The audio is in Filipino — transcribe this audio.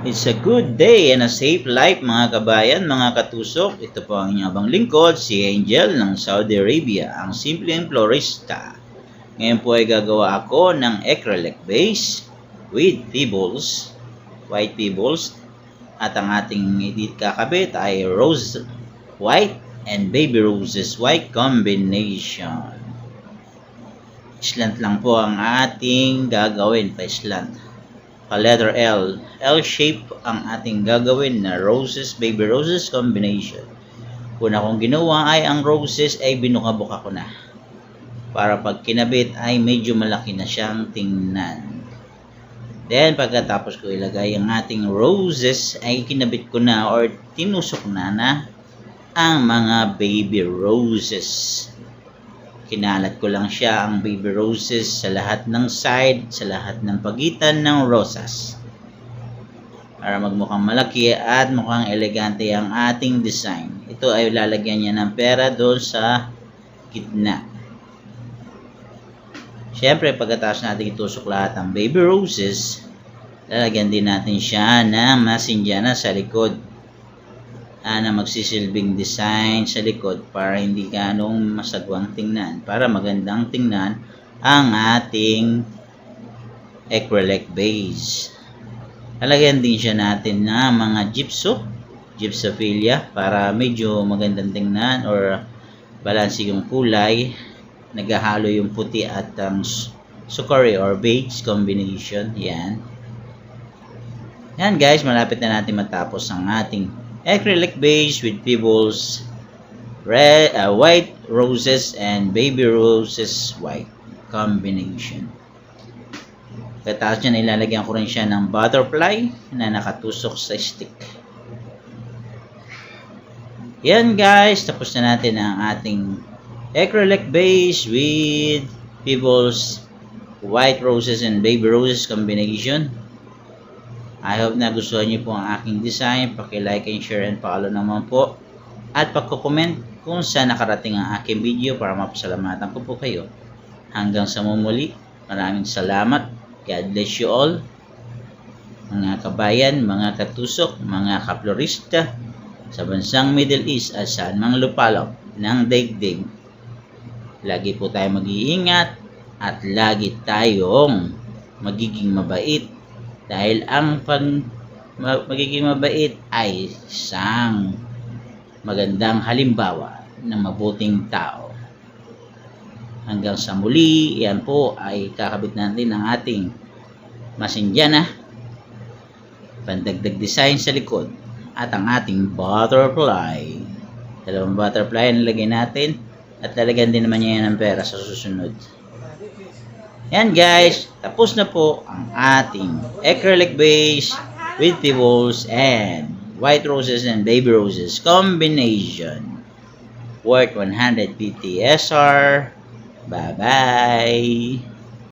It's a good day and a safe life mga kabayan, mga katusok. Ito po ang inyong abang lingkod, si Angel ng Saudi Arabia, ang simpleng florista. Ngayon po ay gagawa ako ng acrylic base with pebbles, white pebbles. At ang ating kakabit ay rose white and baby roses white combination. Slant lang po ang ating gagawin, pa-slant. Letter L. L shape ang ating gagawin na roses, baby roses combination. Una kong ginawa ay ang roses ay binuka-buka ko na. Para pag kinabit ay medyo malaki na siyang tingnan. Then pagkatapos ko ilagay ang ating roses ay kinabit ko na or tinusok na ang mga baby roses. Kinalat ko lang siya ang baby roses sa lahat ng side, sa lahat ng pagitan ng rosas. Para magmukhang malaki at mukhang elegante ang ating design. Ito ay lalagyan niya ng pera doon sa gitna. Siyempre, pagkatapos natin itusok lahat ng baby roses, lalagyan din natin siya ng masinjana sa likod. Na magsisilbing design sa likod para hindi ganong masagwang tingnan, para magandang tingnan ang ating acrylic base. Lalagyan din siya natin na mga gypsophilia para medyo magandang tingnan or balanse yung kulay. Naghahalo yung puti at ang sukari or beige combination. Yan guys, malapit na natin matapos ang ating acrylic base with pebbles, white roses and baby roses white combination. Pagkatapos niyan, ilalagyan ko rin siya ng butterfly na nakatusok sa stick. Yan guys, tapos na natin ang ating acrylic base with pebbles, white roses and baby roses combination. I hope na gustuhan niyo po ang aking design. Paki-like and share and follow naman po. At pagko-comment kung saan nakarating ang aking video para mapasalamatan ko po kayo. Hanggang sa mumuli, maraming salamat. God bless you all. Mga kabayan, mga katusok, mga kaplorista sa bansang Middle East at saan mang lupalop ng daigdig. Lagi po tayo mag-iingat at lagi tayong magiging mabait. Dahil ang magiging mabait ay isang magandang halimbawa ng mabuting tao. Hanggang sa muli, yan po ay kakabit natin ang ating masinjana, pandagdag design sa likod, at ang ating butterfly. Dalawang butterfly ang nilagay natin at lalagyan din naman niya yan ng pera sa susunod. Yan guys, tapos na po ang ating acrylic base with pebbles and white roses and baby roses combination. Worth 150 SR. Bye bye.